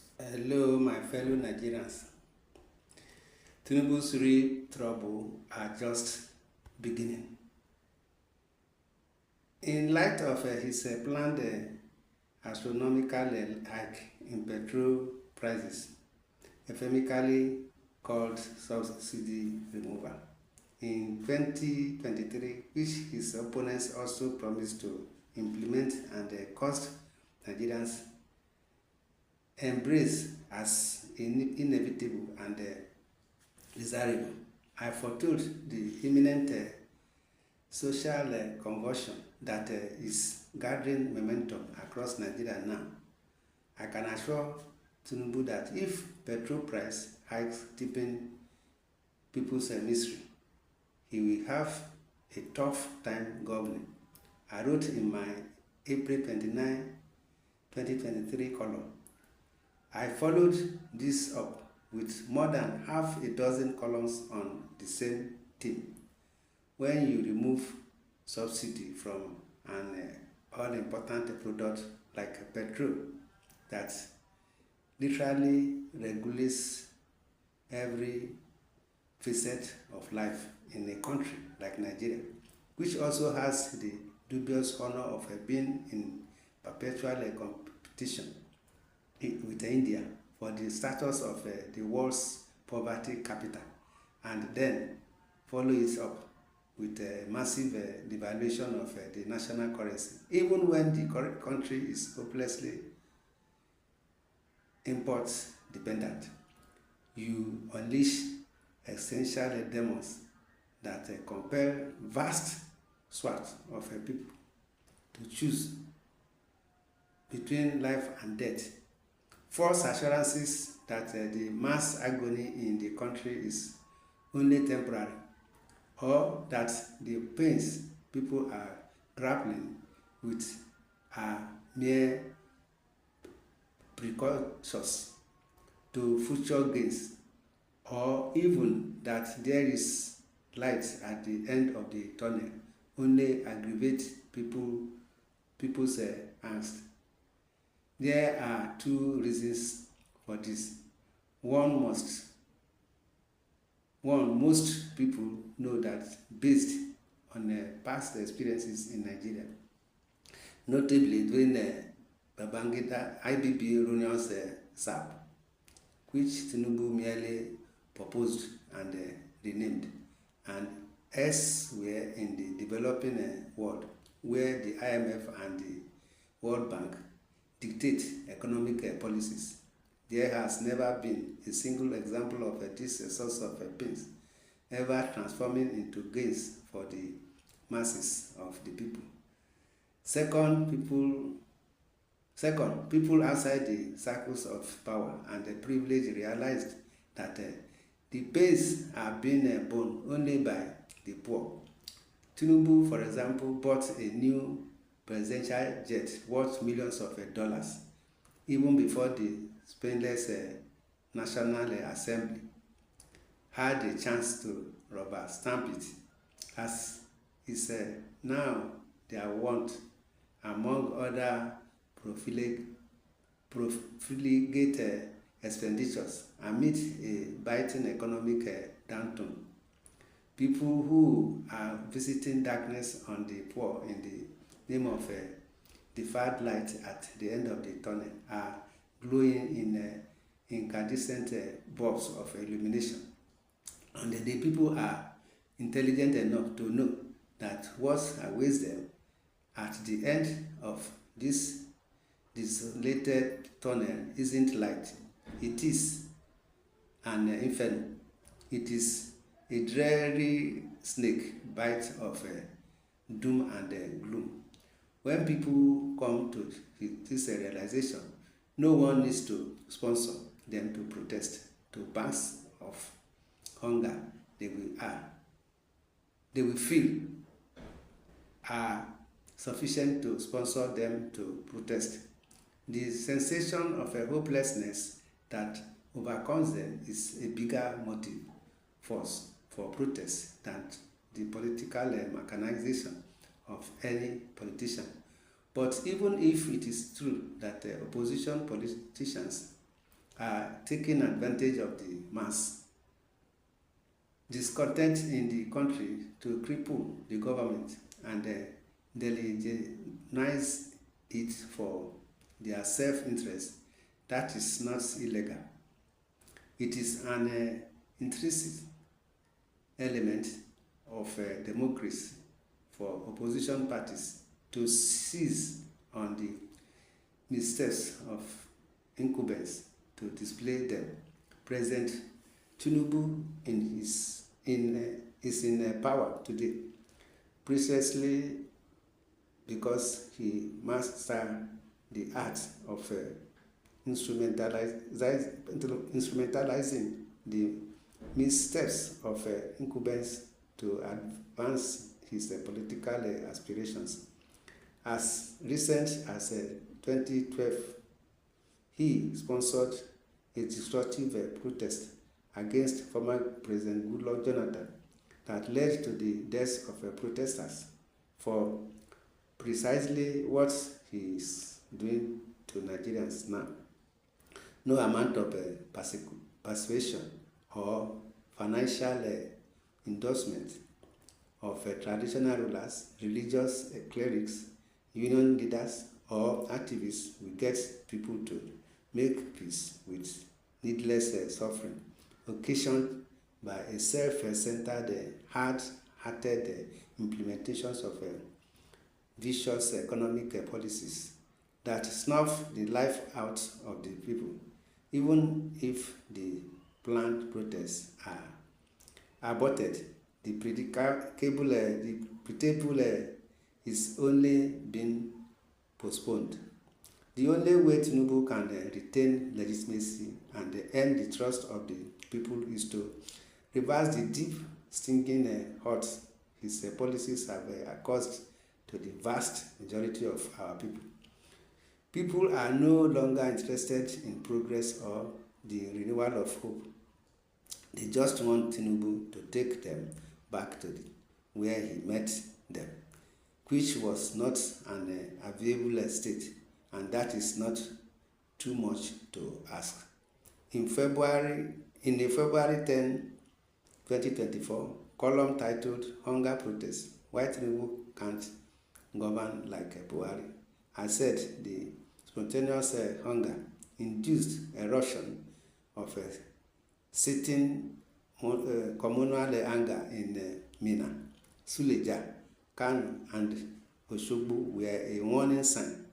Hello, my fellow Nigerians. Tinubu's real trouble are just beginning. In light of his planned astronomical hike in petrol prices, euphemistically called subsidy removal, in 2023, which his opponents also promised to implement and cost Nigerians embrace as inevitable and desirable. I foretold the imminent social convulsion that is gathering momentum across Nigeria now. I can assure Tinubu that if petrol price hikes deepen people's misery, he will have a tough time governing. I wrote in my April 29, 2023 column. I followed this up with more than half a dozen columns on the same theme. When you remove subsidy from an all-important product like petrol that literally regulates every facet of life in a country like Nigeria, which also has the dubious honor of being in perpetual competition with India for the status of the world's poverty capital, and then follow it up with a massive devaluation of the national currency, even when the country is hopelessly import dependent. You unleash essential demons that compel vast swaths of people to choose between life and death. False assurances that the mass agony in the country is only temporary, or that the pains people are grappling with are mere precursors to future gains, or even that there is light at the end of the tunnel only aggravate people's angst. There are two reasons for this. Most people know that based on past experiences in Nigeria, notably during Babangida IBB Reunion's SAP, which Tinubu merely proposed and renamed, and elsewhere in the developing world, where the IMF and the World Bank dictate economic policies. There has never been a single example of this source of pains ever transforming into gains for the masses of the people. Second, people outside the circles of power and privilege realized that the pains are being borne only by the poor. Tinubu, for example, bought a new presidential jet worth millions of dollars even before the spineless National Assembly had a chance to rubber stamp it, as is now their want among other profligate expenditures amid a biting economic downturn. People who are visiting darkness on the poor in the name of deferred light at the end of the tunnel are glowing in incandescent bulbs of illumination. And the people are intelligent enough to know that what awaits them at the end of this desolated tunnel isn't light. It is an inferno. It is a dreary snake bite of doom and gloom. When people come to this realization, no one needs to sponsor them to protest to banks of hunger they will feel are sufficient to sponsor them to protest. The sensation of a hopelessness that overcomes them is a bigger motive force for protest than the political mechanization of any politician. But even if it is true that opposition politicians are taking advantage of the mass discontent in the country to cripple the government and delegitimize it for their self-interest. That is not illegal. It is an intrinsic element of democracy for opposition parties to seize on the missteps of incumbents to display them. President Tinubu is in power today precisely because he mastered the art of instrumentalizing the missteps of incumbents to advance his political aspirations. As recent as 2012, he sponsored a destructive protest against former President Goodluck Jonathan that led to the deaths of protesters for precisely what he is doing to Nigerians now. No amount of persuasion or financial endorsement of traditional rulers, religious clerics, union leaders, or activists will get people to make peace with needless suffering occasioned by a self-centered, hard-hearted implementations of vicious economic policies that snuff the life out of the people, even if the planned protests are aborted. The predictable is only being postponed. The only way Tinubu can retain legitimacy and earn the trust of the people is to reverse the deep, stinging hurt his policies have caused to the vast majority of our people. People are no longer interested in progress or the renewal of hope. They just want Tinubu to take them back to where he met them, which was not an available state, and that is not too much to ask. In a February 10, 2024, column titled Hunger Protest, Why Tinubu Can't Govern Like Buhari, I said the spontaneous hunger induced eruption of sitting communal anger in Mina, Suleja, Kano, and Oshogbo were a warning sign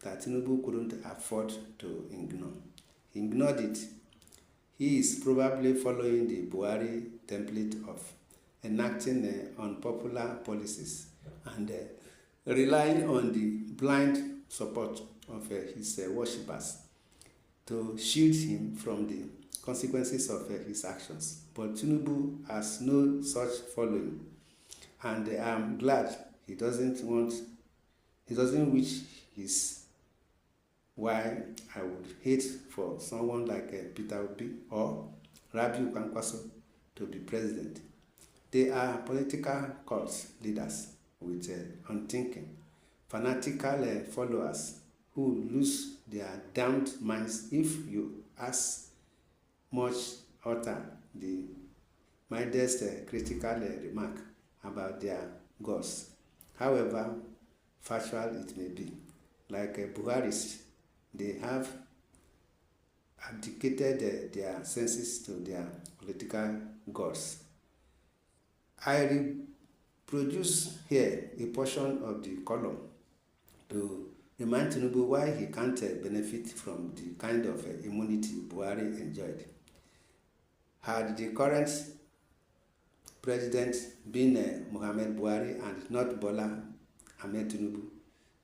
that Tinubu couldn't afford to ignore. He ignored it. He is probably following the Buhari template of enacting unpopular policies and relying on the blind support of his worshippers to shield him from the consequences of his actions. But Tinubu has no such following, and I'm glad he doesn't wish his. Why I would hate for someone like Peter Obi or Rabiu Kwankwaso to be president. They are political cult leaders with unthinking, fanatical followers who lose their damned minds if you ask much utter the mildest critical remark about their gods, however factual it may be. Like Buhari's, they have abdicated their senses to their political gods. I reproduce here a portion of the column to remind Tinubu why he can't benefit from the kind of immunity Buhari enjoyed. Had the current president been Muhammad Buhari and not Bola Ahmed Tinubu,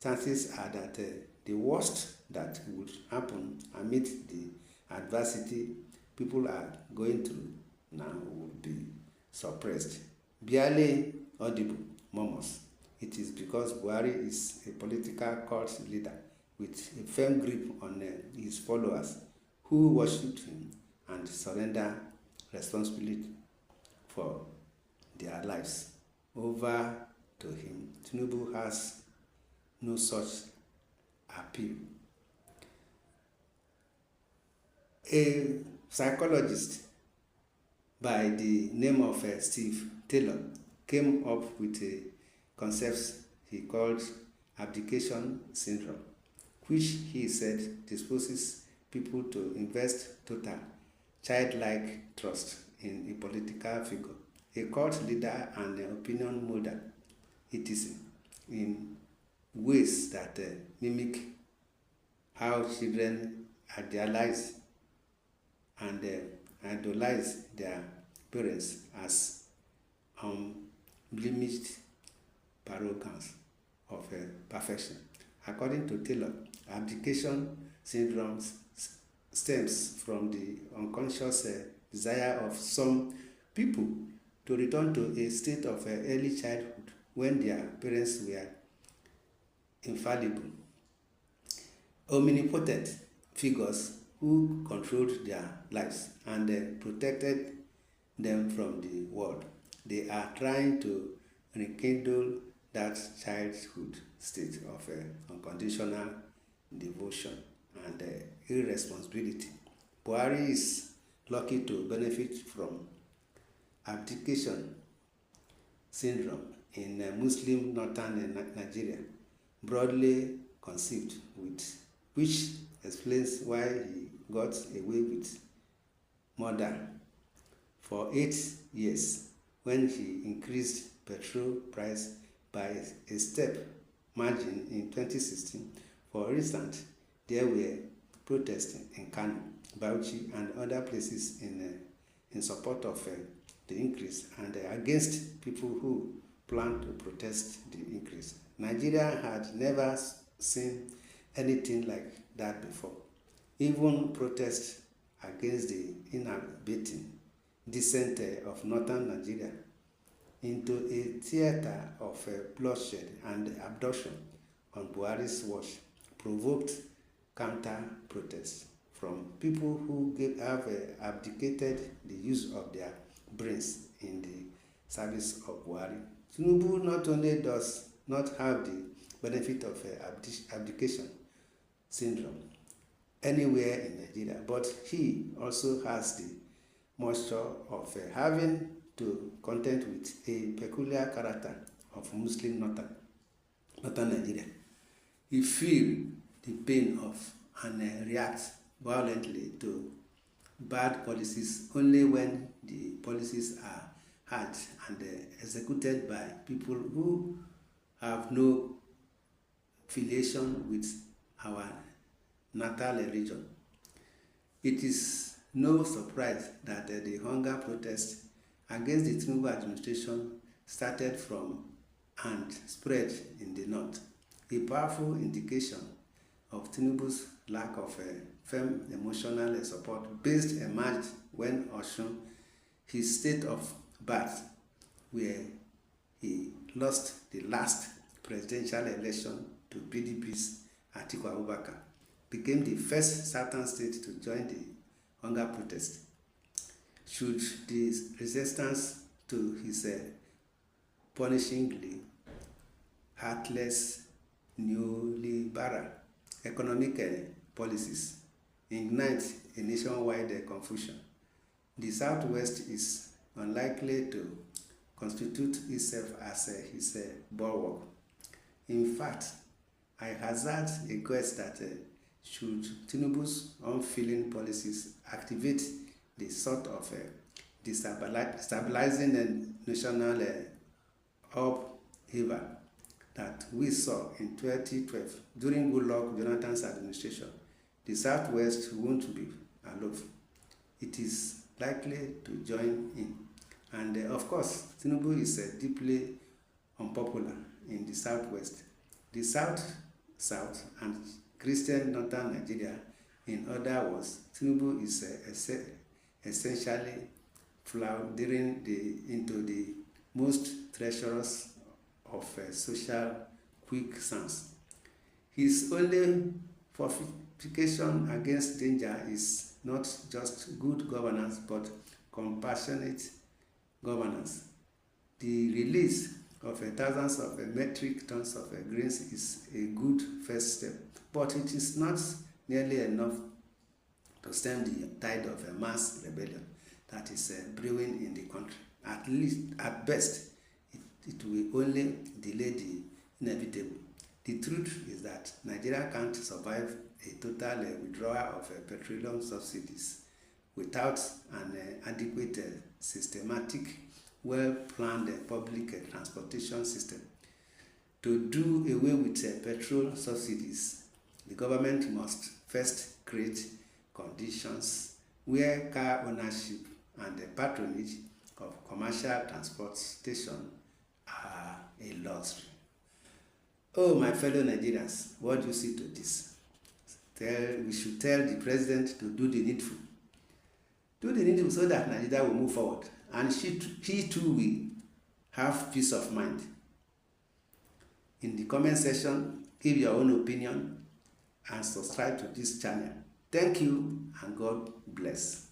chances are that the worst that would happen amid the adversity people are going through now would be suppressed. Barely audible murmurs. It is because Buhari is a political cult leader with a firm grip on his followers who worship him and surrender responsibility for their lives over to him. Tinubu has no such appeal. A psychologist by the name of Steve Taylor came up with a concept he called abdication syndrome, which he said disposes people to invest total childlike trust in a political figure, a cult leader, and an opinion molder, etc., in ways that mimic how children idealize and idolize their parents as unblemished paragons of perfection. According to Taylor, abdication syndrome stems from the unconscious desire of some people to return to a state of early childhood when their parents were infallible, omnipotent figures who controlled their lives and protected them from the world. They are trying to rekindle that childhood state of unconditional devotion and irresponsibility. Buhari is lucky to benefit from abdication syndrome in Muslim northern Nigeria, broadly conceived, which explains why he got away with murder for 8 years when he increased petrol price by a step margin in 2016. For instance, there were protests in Kano, Bauchi, and other places in support of the increase and against people who planned to protest the increase. Nigeria had never seen anything like that before. Even protests against the inhabiting descent of northern Nigeria into a theater of bloodshed and abduction on Buhari's watch provoked counter-protests from people who have abdicated the use of their brains in the service of Buhari. Tinubu not only does not have the benefit of abdication syndrome anywhere in Nigeria, but he also has the moisture of having to contend with a peculiar character of Muslim northern Nigeria. He feels the pain of and reacts violently to bad policies only when the policies are hard and executed by people who have no affiliation with our natal region. It is no surprise that the hunger protests against the Tinubu administration started from and spread in the north, a powerful indication of Tinubu's lack of firm emotional support based emerged when Osun, his state of birth, where he lost the last presidential election to PDP's Atiku Abubakar, became the first southern state to join the hunger protest. Should the resistance to his punishingly heartless neoliberal economic policies ignite a nationwide confusion, the Southwest is unlikely to constitute itself as his bulwark. In fact, I hazard a guess that should Tinubu's unfeeling policies activate the sort of destabilizing national upheaval that we saw in 2012 during Goodluck Jonathan's administration, the Southwest won't be aloof. It is likely to join in. And of course, Tinubu is deeply unpopular in the Southwest. The South and Christian Northern Nigeria, in other words, Tinubu is essentially floundering into the most treacherous of social quicksands. His only fortification against danger is not just good governance but compassionate governance. The release of thousands of metric tons of grains is a good first step, but it is not nearly enough to stem the tide of a mass rebellion that is brewing in the country. At least, at best, it will only delay the inevitable. The truth is that Nigeria can't survive a total withdrawal of petroleum subsidies without an adequate, systematic, well-planned public transportation system. To do away with petrol subsidies, the government must first create conditions where car ownership and patronage of commercial transportation are a luxury. Oh, my fellow Nigerians, what do you see to this? We should tell the president to do the needful. Do the needful so that Nigeria will move forward, and he too will have peace of mind. In the comment section, give your own opinion and subscribe to this channel. Thank you and God bless.